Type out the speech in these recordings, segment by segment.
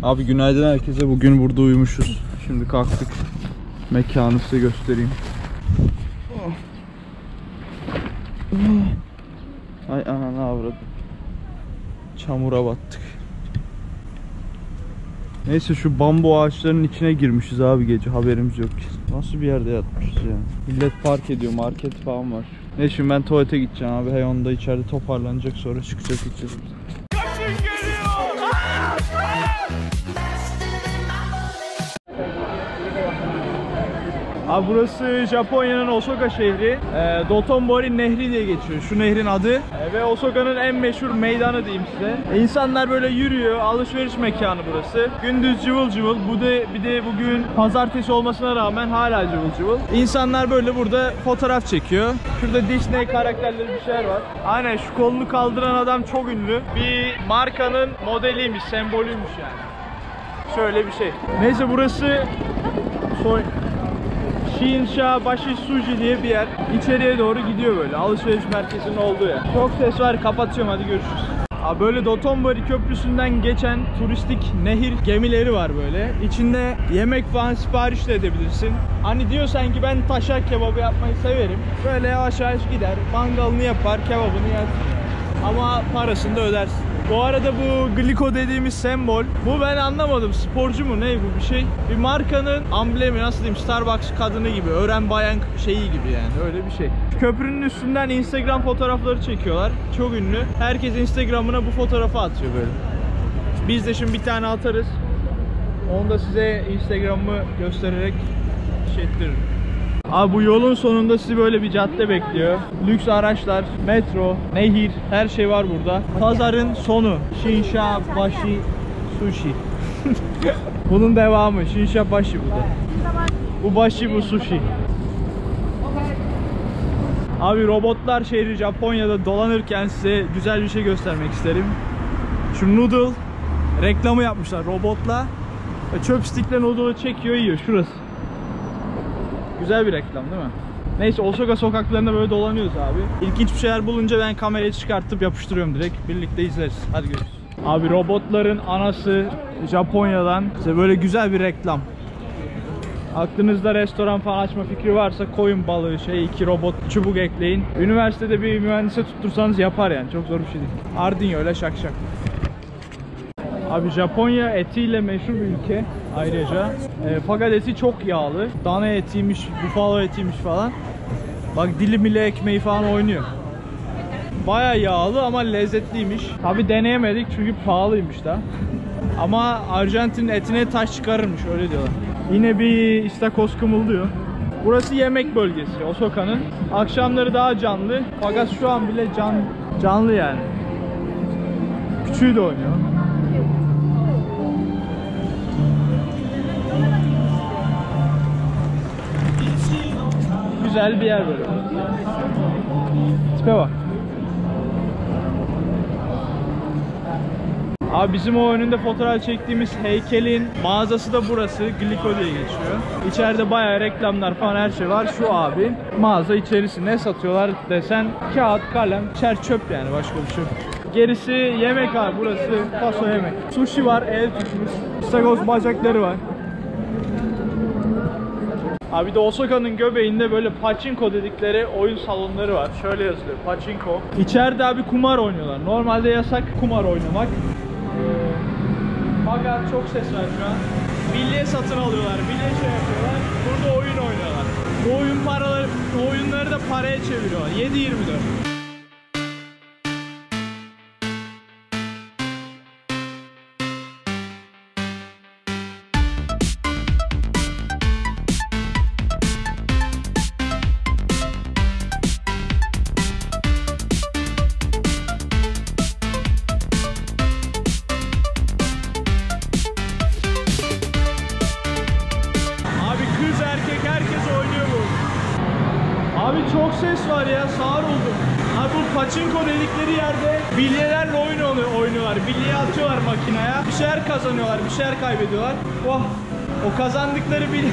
Abi günaydın herkese. Bugün burada uyumuşuz. Şimdi kalktık. Mekanı size göstereyim. Ay anana avradım. Çamura battık. Neyse şu bambu ağaçlarının içine girmişiz abi gece. Haberimiz yok. Nasıl bir yerde yatmışız yani. Millet park ediyor. Market falan var. Neyse şimdi ben tuvalete gideceğim abi. Heyon'da içeride toparlanacak, sonra çıkacak gideceğiz. Abi burası Japonya'nın Osaka şehri. Dotonbori Nehri diye geçiyor. Şu nehrin adı. Ve Osaka'nın en meşhur meydanı diyeyim size. İnsanlar böyle yürüyor. Alışveriş mekanı burası. Gündüz cıvıl cıvıl. Bir de bugün pazartesi olmasına rağmen hala cıvıl cıvıl. İnsanlar böyle burada fotoğraf çekiyor. Şurada Disney karakterleri bir şeyler var. Aynen şu kolunu kaldıran adam çok ünlü. Bir markanın modeliymiş, sembolüymüş yani. Şöyle bir şey. Neyse burası Shinshabashi Sushi diye bir yer. İçeriye doğru gidiyor böyle. Alışveriş merkezinin olduğu yer. Çok ses var. Kapatıyorum. Hadi görüşürüz. Abi böyle Dotonbori Köprüsü'nden geçen turistik nehir gemileri var böyle. İçinde yemek falan sipariş de edebilirsin. Hani diyorsan ki ben taşak kebabı yapmayı severim. Böyle yavaş yavaş gider. Mangalını yapar. Kebabını yersin. Ama parasını da ödersin. Bu arada bu Glico dediğimiz sembol, bu ben anlamadım, sporcu mu ne bu bir şey? Bir markanın amblemi, nasıl diyeyim, Starbucks kadını gibi, öğren bayan şeyi gibi yani, öyle bir şey. Köprünün üstünden Instagram fotoğrafları çekiyorlar, çok ünlü. Herkes Instagram'ına bu fotoğrafı atıyor böyle. Biz de şimdi bir tane atarız. Onu da size Instagram'ı göstererek şey ettiririm. Abi bu yolun sonunda sizi böyle bir cadde bekliyor. Lüks araçlar, metro, nehir, her şey var burada. Pazarın sonu. Shinshabashi Sushi. Bunun devamı. Shinshabashi bu da. Bu bashi, bu sushi. Abi robotlar şehri Japonya'da dolanırken size güzel bir şey göstermek isterim. Şu noodle reklamı yapmışlar robotla. Chopstick'le noodle'ı çekiyor, yiyor. Şurası. Güzel bir reklam değil mi? Neyse Osaka sokaklarında böyle dolanıyoruz abi. İlginç bir şeyler bulunca ben kamerayı çıkartıp yapıştırıyorum direkt. Birlikte izleriz. Hadi görüşürüz. Abi robotların anası Japonya'dan size böyle güzel bir reklam. Aklınızda restoran falan açma fikri varsa koyun balığı iki robot çubuk ekleyin. Üniversitede bir mühendise tuttursanız yapar yani. Çok zor bir şey değil. Arduino öyle şak şak. Abi Japonya etiyle meşhur bir ülke ayrıca. Fakat eti çok yağlı. Dana etiymiş, bufalo etiymiş falan. Bak dilim ile ekmeği falan oynuyor. Baya yağlı ama lezzetliymiş. Tabi deneyemedik çünkü pahalıymış da. Ama Arjantin etine taş çıkarırmış, öyle diyorlar. Yine bir istakoz kımıldıyor. Burası yemek bölgesi Osaka'nın. Akşamları daha canlı. Fakat şu an bile canlı yani. Küçüğü de oynuyor. Güzel bir yer böyle. Tipe bak. Abi bizim o önünde fotoğraf çektiğimiz heykelin mağazası da burası. Glico diye geçiyor. İçeride bayağı reklamlar falan her şey var. Şu abi mağaza içerisi ne satıyorlar desen kağıt, kalem, çer çöp yani, başka bir şey. Gerisi yemek abi, burası paso yemek. Sushi var, el tutmuş. İstakoz bacakları var. Abi de Osaka'nın göbeğinde böyle pachinko dedikleri oyun salonları var. Şöyle yazılıyor, pachinko. İçeride abi kumar oynuyorlar. Normalde yasak kumar oynamak. Fakat çok ses var şu an. Bilye satın alıyorlar, bilye şey yapıyorlar. Burada oyun oynuyorlar. Bu oyunları da paraya çeviriyorlar. 7/24. Abi çok ses var ya, sağır oldum. Abi bu pachinko dedikleri yerde bilyelerle oyun oynuyorlar. Bilyeyi atıyorlar makineye. Bir şeyler kazanıyorlar, bir şeyler kaybediyorlar. Oh, o kazandıkları bilye...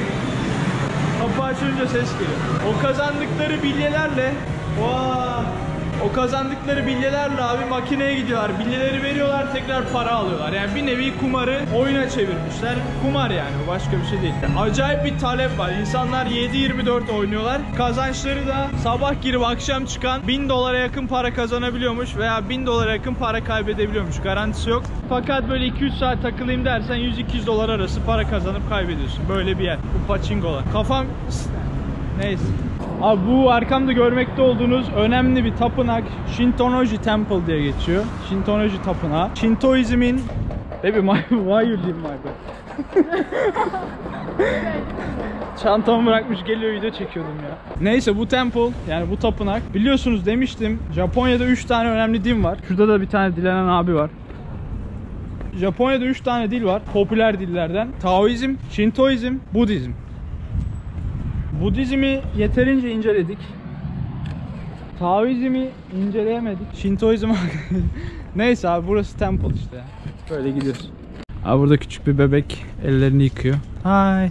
Kapı açınca ses geliyor. O kazandıkları bilyelerle O kazandıkları bilyelerle abi makineye gidiyorlar. Bilyeleri veriyorlar, tekrar para alıyorlar. Yani bir nevi kumarı oyuna çevirmişler. Kumar yani, bu başka bir şey değil. Acayip bir talep var. İnsanlar 7/24 oynuyorlar. Kazançları da sabah girip akşam çıkan 1000 dolara yakın para kazanabiliyormuş veya 1000 dolara yakın para kaybedebiliyormuş. Garantisi yok. Fakat böyle 2-3 saat takılayım dersen 100-200 dolar arası para kazanıp kaybediyorsun. Böyle bir yer. Bu pachingolar. Kafam... Neyse. Abi bu arkamda görmekte olduğunuz önemli bir tapınak Shintonoji Temple diye geçiyor. Shintonoji tapınağı. Shintoizmin... Baby, why you leave my bed? Çantamı bırakmış geliyor, video çekiyordum ya. Neyse, bu temple, yani bu tapınak. Biliyorsunuz demiştim, Japonya'da 3 tane önemli din var. Şurada da bir tane dilenen abi var. Japonya'da 3 tane dil var. Popüler dillerden. Taoizm, Shintoizm, Budizm. Budizmi yeterince inceledik. Taoizmi inceleyemedik. Shintoizm... Neyse abi, burası temple işte. Böyle gidiyoruz. Abi burada küçük bir bebek ellerini yıkıyor. Hi.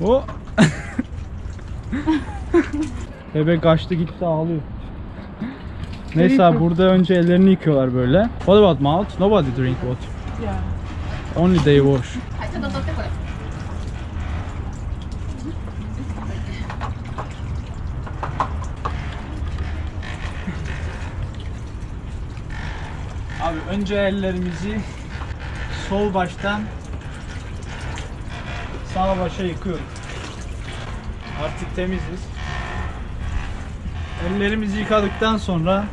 O. Bebek kaçtı gitti, ağlıyor. Neyse abi, burada önce ellerini yıkıyorlar böyle. What about mouth? Nobody drink water. Yeah. Only they wash. Abi önce ellerimizi sol baştan sağ başa yıkıyoruz. Artık temiziz. Ellerimizi yıkadıktan sonra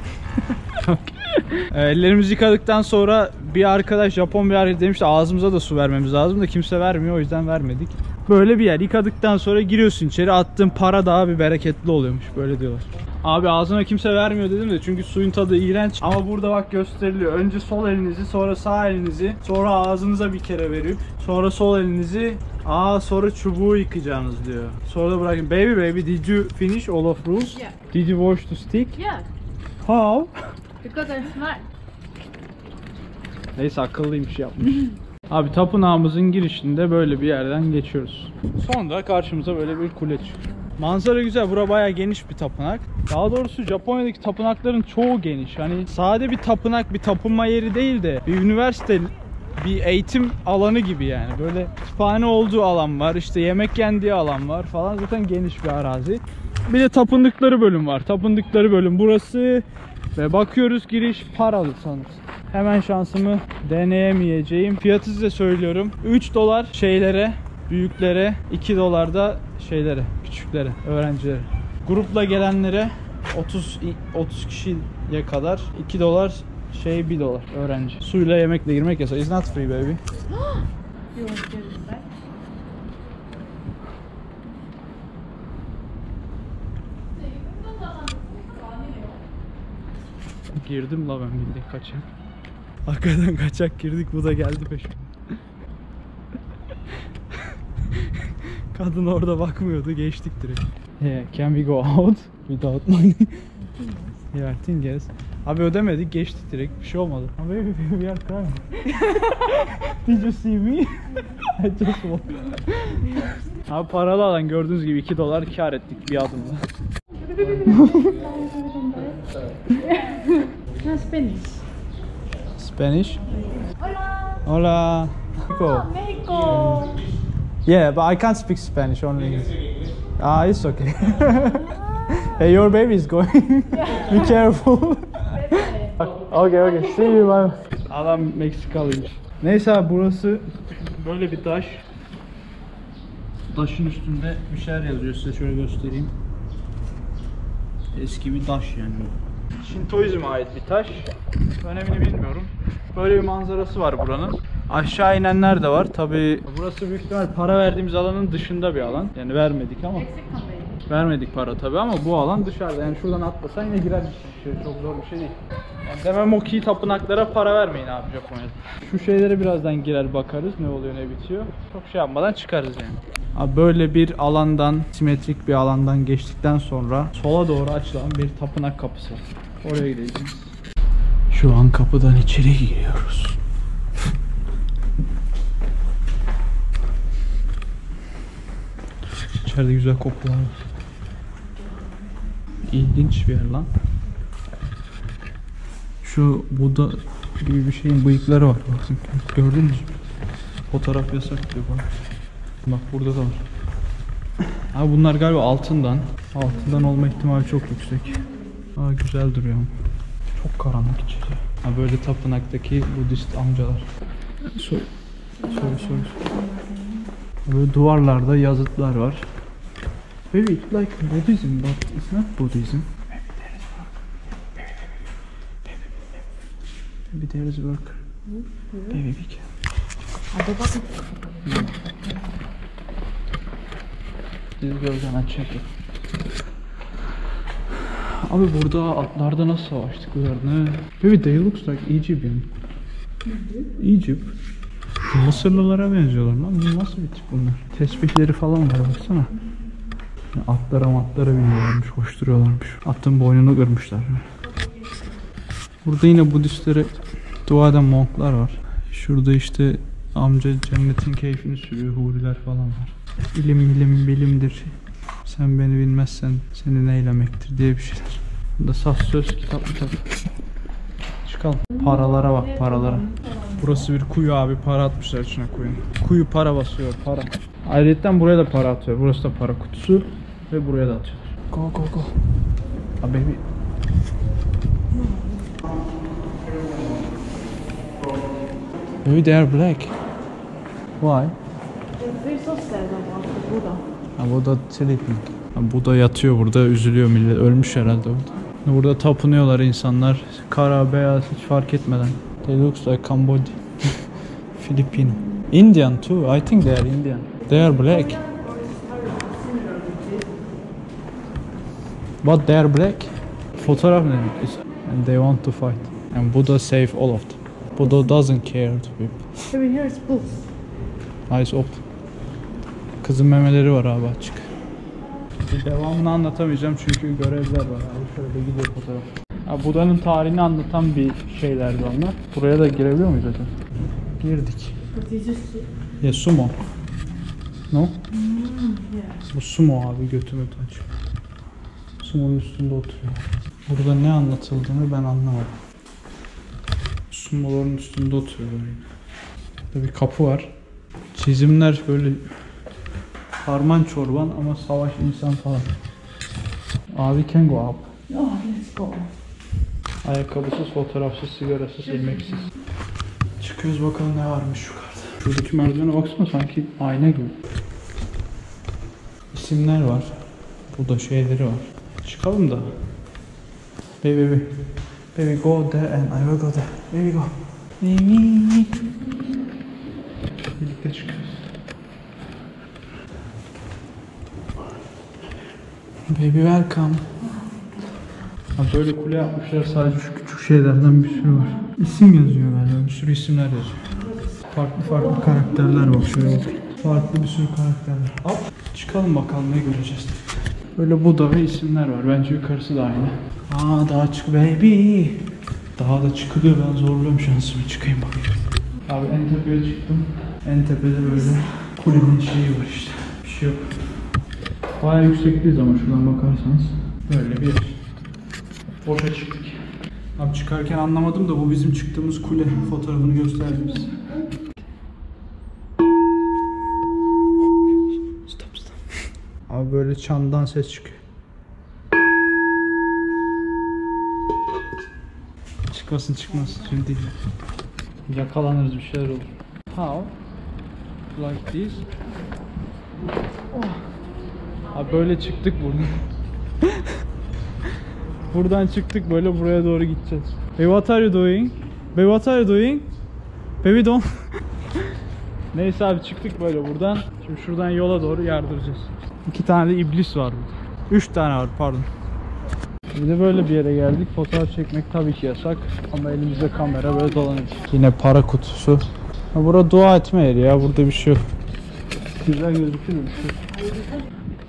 ellerimizi yıkadıktan sonra bir arkadaş, Japon bir arkadaş demişti ağzımıza da su vermemiz lazım da kimse vermiyor, o yüzden vermedik. Böyle bir yer. Yıkadıktan sonra giriyorsun içeri, attığın para daha bir bereketli oluyormuş, böyle diyorlar. Abi ağzına kimse vermiyor dedim de çünkü suyun tadı iğrenç. Ama burada bak gösteriliyor. Önce sol elinizi, sonra sağ elinizi, sonra ağzınıza bir kere verip, sonra sol elinizi, sonra çubuğu yıkayacağınız diyor. Sonra da bırakın. Baby, did you finish all of rules? Yeah. Did you wash the stick? Yeah. How? Because I'm smart. Neyse, akıllıymış, yapmış. Abi tapınağımızın girişinde böyle bir yerden geçiyoruz. Sonra karşımıza böyle bir kule çıkıyor. Manzara güzel. Bura bayağı geniş bir tapınak. Daha doğrusu Japonya'daki tapınakların çoğu geniş. Hani sade bir tapınak, bir tapınma yeri değil de bir üniversite, bir eğitim alanı gibi yani. Böyle kütüphane olduğu alan var, işte yemek yendiği alan var falan. Zaten geniş bir arazi. Bir de tapındıkları bölüm var. Tapındıkları bölüm burası. Ve bakıyoruz, giriş paralı sanırım. Hemen şansımı deneyemeyeceğim. Fiyatı size söylüyorum. 3 dolar şeylere, büyüklere, 2 dolar da şeylere, küçüklere, öğrencilere. Grupla gelenlere 30 kişiye kadar 2 dolar, 1 dolar öğrenci. Suyla yemekle girmek yasak. It's not free baby. You want to get this back? Girdim la ben bildiğin kaçak. Arkadan kaçak girdik, bu da geldi peşime. Kadın orada bakmıyordu, geçtik direkt. Yeah, can we go out without money? Yeah, I think yes. Abi ödemedik, geçtik direkt, bir şey olmadı. Abi we are crying. Did you see me? I just walked. Abi paralı alan, gördüğünüz gibi 2 dolar kar ettik bir adımla. No, Spanish. Spanish? Hola. Hola. Mexico. Mexico. Yeah, but I can't speak Spanish, only English. It's okay. Hey, your baby is going. Be careful. Okay, see you man. Adam Meksikalıymış. Neyse abi, burası böyle bir taş. Taşın üstünde bir şeyler yazıyor, size şöyle göstereyim. Eski bir taş yani. Shintoizm'e ait bir taş. Önemini bilmiyorum. Böyle bir manzarası var buranın. Aşağı inenler de var. Tabii burası büyük ihtimal para verdiğimiz alanın dışında bir alan. Yani vermedik ama. Vermedik para tabii ama bu alan dışarıda. Yani şuradan atlasan yine girer bir şey. Çok zor bir şey değil. Yani demem o ki tapınaklara para vermeyin abi Japonya'da. Şu şeylere birazdan girer bakarız ne oluyor ne bitiyor. Çok şey yapmadan çıkarız yani. Abi böyle bir alandan, simetrik bir alandan geçtikten sonra sola doğru açılan bir tapınak kapısı var. Oraya gideceğiz. Şu an kapıdan içeri giriyoruz. İçeride güzel kokular var. İlginç bir yer lan. Şu Buda gibi bir şeyin bıyıkları var. Bakın, gördünüz mü? Fotoğraf yasak diyor bak. Bak burada da var. Abi bunlar galiba altından. Altından olma ihtimali çok yüksek. Aa, güzel duruyor. Çok karanlık içeri. Ha, böyle tapınaktaki Budist amcalar. Soru. Böyle duvarlarda yazıtlar var. Maybe it's like Buddhism, but it's not Buddhism. Maybe there is worker. Maybe we can. Hadi bakın. Biz gözden check it. Abi burada atlarda nasıl savaştıklarını. Maybe they looks like Egyptian. Egypt. Mısırlılara benziyorlar lan. Bu nasıl bir tip bunlar? Tesbihleri falan var baksana. Atlara biniyorlarmış, koşturuyorlarmış. Atın boynunu kırmışlar. Burada yine Budistlere dua eden monklar var. Şurada işte amca cennetin keyfini sürüyor, huriler falan var. İlim bilimdir. Sen beni bilmezsen seni neylemektir diye bir şeyler. Burada saz söz kitap. Çıkalım. Paralara bak, paralara. Burası bir kuyu abi, para atmışlar içine kuyunun. Kuyu para basıyor, para. Ayrıca buraya da para atıyor. Burası da para kutusu ve buraya da atıyor. Go. Abi baby. Maybe they are black. Why? They're so sad about the Buddha. Ha, Buddha sleeping. Ha, Buddha yatıyor burada, üzülüyor millet. Ölmüş herhalde burada. Burada tapınıyorlar insanlar. Kara, beyaz hiç fark etmeden. They looks like Cambodia. Filipino. Indian too. I think they are Indian. They are black. But they are black. Fotoğraf ne demek? And they want to fight. And Buddha save all of them. Buddha doesn't care to people. Maybe here is books. Eyes open. Kızın memeleri var abi açık. Devamını anlatamayacağım çünkü görevler var abi. Şöyle gidiyor fotoğraf. Abi Buda'nın tarihini anlatan bir şeylerdi onlar. Buraya da girebiliyor muyuz acaba? Girdik. But they just... Ya sumo. No? Yeah. Bu sumo abi, götümü açıyor. Sumo'nun üstünde oturuyor. Burada ne anlatıldığını ben anlamadım. Sumo'ların üstünde oturuyorlar yine. Burada bir kapı var. Çizimler böyle harman çorban ama savaş insan falan. Abi can go up. Oh, let's go. Ayakkabısız, fotoğrafsız, sigarasız, ilmeksiz. Çıkıyoruz bakalım ne varmış yukarıda. Şuradaki merdivene baksana, sanki ayna gibi. İsimler var. Burada şeyleri var. Çıkalım da. Baby go there and I will go there. Baby go. Birlikte çıkıyoruz. Baby welcome. Ha, böyle kule yapmışlar, sadece şu küçük şeylerden bir sürü var. İsim yazıyor galiba, bir sürü isimler yazıyor. Farklı karakterler bak, şöyle bak. Farklı bir sürü karakterler. Hop, çıkalım bakalım ne göreceğiz. Böyle Buda ve isimler var. Bence yukarısı da aynı. Aa, daha çık baby. Daha da çıkılıyor, ben zorluyorum şansımı, çıkayım bakayım. Abi en tepeye çıktım. En tepede böyle kulenin şeyi var işte. Bir şey yok. Bayağı yüksekteyiz ama şuradan bakarsanız. Böyle bir boşa çıktık. Abi çıkarken anlamadım da bu bizim çıktığımız kule, fotoğrafını gösterdim size. Stop. Abi böyle çandan ses çıkıyor. Çıkmasın şimdi yakalanırız, bir şeyler olur. How? Like this. Oh. Abi böyle çıktık buradan. Buradan çıktık, böyle buraya doğru gideceğiz. Baby what are you doing? Baby what are you doing? Baby don't. Neyse abi, çıktık böyle buradan. Şimdi şuradan yola doğru yardıracağız. 2 tane de iblis var burada. 3 tane var pardon. Bir de böyle bir yere geldik. Fotoğraf çekmek tabii ki yasak. Ama elimizde kamera, böyle dolanıyoruz. Yine para kutusu. Ha, burada dua etme yeri ya. Burada bir şey yok. Güzel gözüküyor mu?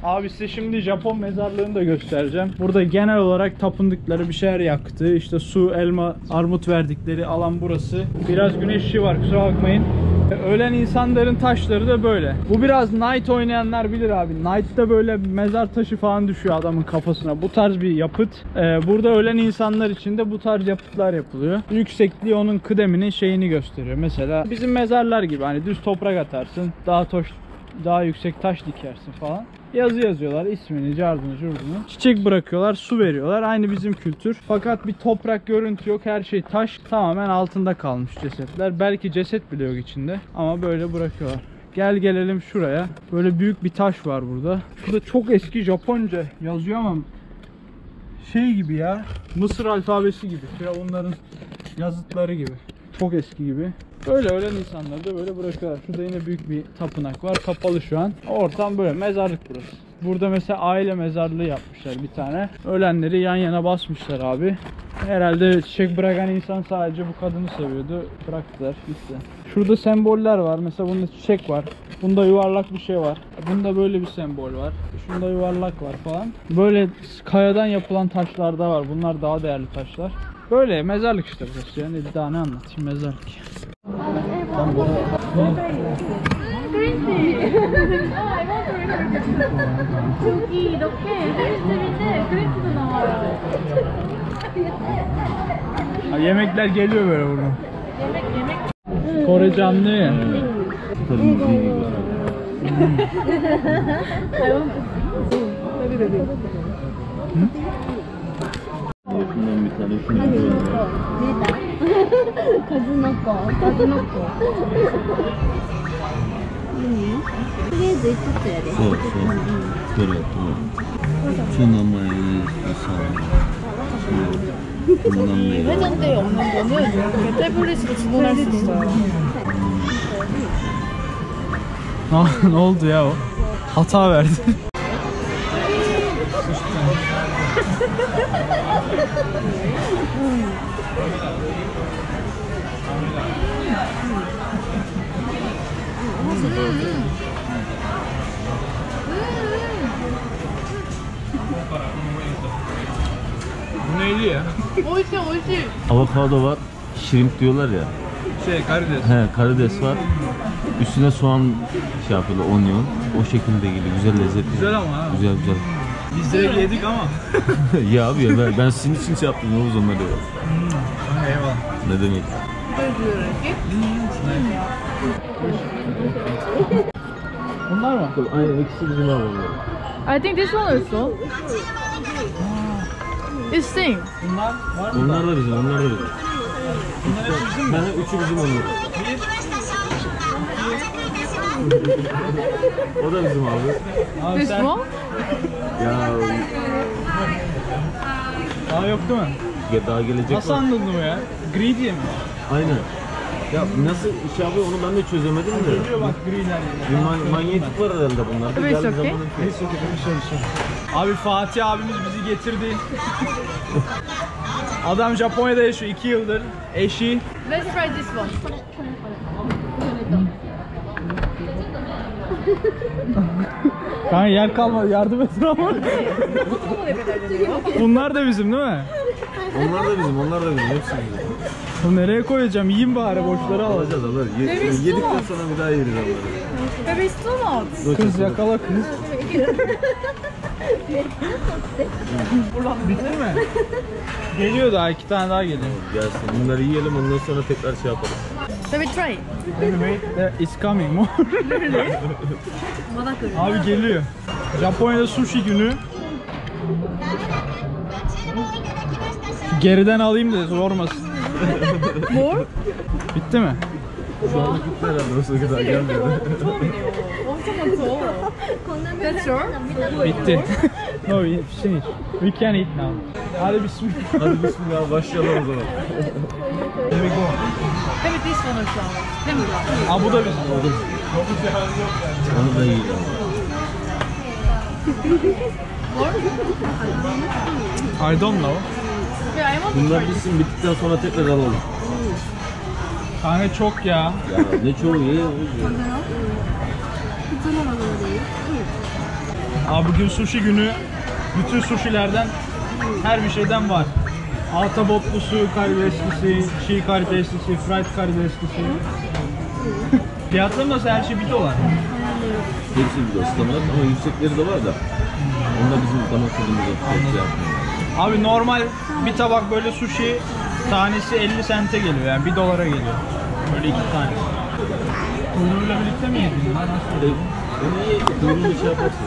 Abi size şimdi Japon mezarlığını da göstereceğim. Burada genel olarak tapındıkları bir şeyler yaktı. İşte su, elma, armut verdikleri alan burası. Biraz güneş ışığı var, kusura bakmayın. Ölen insanların taşları da böyle. Bu biraz Knight oynayanlar bilir abi. Knight'ta böyle mezar taşı falan düşüyor adamın kafasına. Bu tarz bir yapıt. Burada ölen insanlar için de bu tarz yapıtlar yapılıyor. Yüksekliği onun kıdeminin şeyini gösteriyor. Mesela bizim mezarlar gibi hani düz toprak atarsın. Daha yüksek taş dikersin falan. Yazı yazıyorlar, ismini, cardını, curdunu. Çiçek bırakıyorlar, su veriyorlar. Aynı bizim kültür. Fakat bir toprak görüntü yok. Her şey taş. Tamamen altında kalmış cesetler. Belki ceset bile yok içinde. Ama böyle bırakıyorlar. Gelelim şuraya. Böyle büyük bir taş var burada. Şurada çok eski Japonca yazıyor ama şey gibi ya. Mısır alfabesi gibi. Firavunların yazıtları gibi. Çok eski gibi. Böyle ölen insanları da böyle bırakıyorlar. Şurada yine büyük bir tapınak var. Kapalı şu an. Ortam böyle. Mezarlık burası. Burada mesela aile mezarlığı yapmışlar bir tane. Ölenleri yan yana basmışlar abi. Herhalde çiçek bırakan insan sadece bu kadını seviyordu. Bıraktılar gitti. Şurada semboller var. Mesela bunda çiçek var. Bunda yuvarlak bir şey var. Bunda böyle bir sembol var. Şunda yuvarlak var falan. Böyle kayadan yapılan taşlar da var. Bunlar daha değerli taşlar. Böyle mezarlık işte burası yani. Bir daha ne anlatayım, mezarlık. 저기 이렇게 헬스들인데 그래프도 나와요. Yemekler geliyor böyle buradan. 예mek. Korece anlıyor ya. Şundan bir tane şunu koyalım. 가즈노코. Soğuk. Böyle tamam. Şundan mayonez, salata. Bundan ne? 회전대에 없는 거는 이렇게 태블릿으로 주문할 수 있어요. Ne oldu ya o? Hata verdi. Bu neydi ya? 옳지. Avokado var, shrimp diyorlar ya. Karides. He, karides var. Üstüne soğan şey yapıyorlar, onion. O şekilde geliyor. Güzel, lezzetli. Güzel ama ha. Güzel. Biz direkt yedik ama. Ya abi ya ben sizin için şey yaptım. Ne oldu onları ya? Eyvallah. Ne demek? Bunlar mı? Aynen ikisi bizim abi. I think this one also. It's same. Bunlar var mı? Onlar da bizim. Bunlar hep bizim mi? Ben üçü bizim onlar. O da bizim abi. Abi This sen... one? Ya Daha yok değil mi? daha gelecek Nasıl var. anladın bu ya? Gri diye mi? Aynen. Ya nasıl iş yapıyor onu ben de çözemedim de. Geliyor bak griler. Bir manyetik var herhalde bunlarda. Evet, Geldiği okey. zaman Neyse Abi Fatih abimiz bizi getirdi. Adam Japonya'da yaşıyor 2 yıldır. Eşi. Let's try this one. Kanka yer kalmadı, yardım edin ama. Bunlar da bizim değil mi? onlar da bizim hepsi bizim. Bu nereye koyacağım? Yiyeyim bari, boşları al. Alacağız alır. Yedikten sonra bir daha yeriz onları. There is two notes. Kız yakala kız. Bitti mi? Geliyor daha, 2 tane daha geliyor. Gelsin bunları yiyelim ondan sonra tekrar şey yaparız. Shall we try? Anyway, it's coming more. Abi geliyor. Japonya'da sushi günü. Geriden alayım da zormasın. More? Bitti mi? Şu an bitti herhalde o kadar gelmiyor. That's sure? Bitti. No, finish. We can eat now. Hadi bismillah. Hadi bismillah başlayalım o zaman. Here we go. Maybe this one also. Maybe. Aa bu da bizim. Onu da yiyelim. I don't know. Yeah, I want to Bunlar try this. bitsin bittikten sonra tekrar alalım. Kanka çok ya. Ya ne çoğu ye. Abi bugün sushi günü. Bütün sushilerden her bir şeyden var. Ahtapotlusu, karideslisi, çiğ karideslisi, fried karideslisi. Fiyatları nasıl, her şey $1? Hepsi bir standart ama yüksekleri de var da. Onlar bizim damak tadımıza çok şey yapmıyor. Abi normal bir tabak böyle sushi tanesi 50 sente geliyor, yani $1 geliyor. Böyle 2 tane. Kuyruğuyla birlikte mi yedin? Onu iyi kuyruğunu şey yaparsın.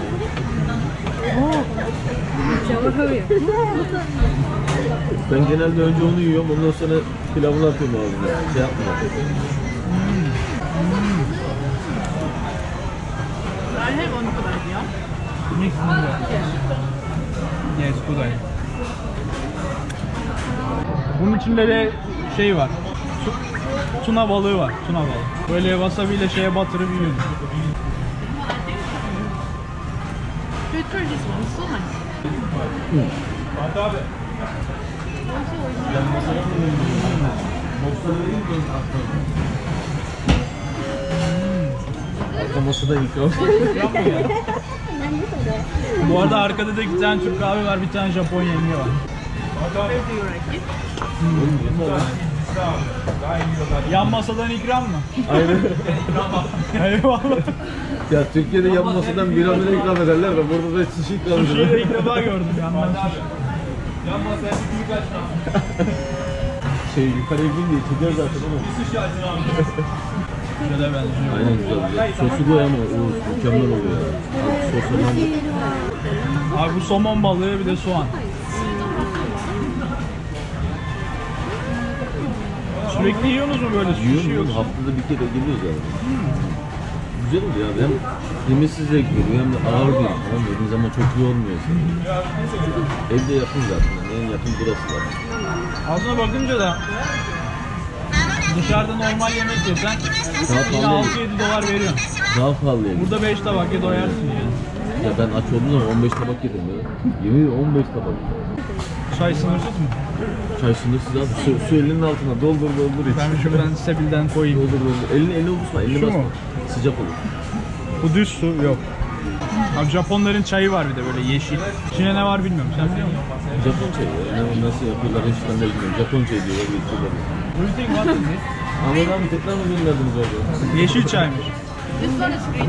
Ben genelde önce onu yiyorum, ondan sonra pilavını atıyorum ağzına. Şey yapmıyorum. I have one good idea. Mixed noodle. Yes, good idea. Bunun içinde de şey var. Tuna balığı var. Tuna balığı. Böyle wasabi ile şeye batırıp yiyoruz. You try this one, it's so nice. Arka masada ikram. Bu arada arkada da 2 tane Türk kahve var, bir tane Japon yenge var. Where do you like it? Yan masadan ikram mı? Aynen. Eyvallah. Ya Türkiye'de yan masadan bir amele ikram ederler ve burada da sushi ikram Sushi'yi de ederler. ilk defa gördüm yandan sushi. Şey yukarıya gidince içeceğiz zaten ama. Güzel benziyor. Aynen güzel. Sosu koy ama o mükemmel oluyor ya. Sosu önemli. Abi bu somon balığı, bir de soğan. Sürekli yiyorsunuz mu böyle sushi Yiyorum yoksa? haftada bir kere geliyoruz yani. Güzel oluyor abi, hem yemesiz zevk veriyor hem de ağır değil. Tamam yediğin zaman çok iyi olmuyor. Evde yakın zaten. Yani en yakın burası var. Aslına bakınca da dışarıda normal yemek yesen yine pahalı. $6-7 veriyorsun. Daha pahalı yani. Burada 5 tabak ye doyarsın yani. Ya ben aç olduğum zaman 15 tabak yedim ya. Yemin ediyorum 15 tabak. Çay sınırsız mı? Çay sınırsız abi. Su elinin altına doldur iç. Ben şuradan sebilden koyayım. Doldur. Elini vurma. Elini Şu basma. mu? Sıcak olur. Bu düz su yok. Abi Japonların çayı var bir de böyle yeşil. İçine ne var bilmiyorum. Sen biliyor musun? Japon çayı ya. Nasıl yapıyorlar hiç ben de bilmiyorum. Japon çayı diyorlar. Geçiyorlar. Do you think what is this? Ahmet abi tekrar mı gönderdiniz orada? Yeşil çaymış. This one is green.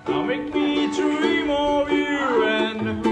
Now make me dream of you and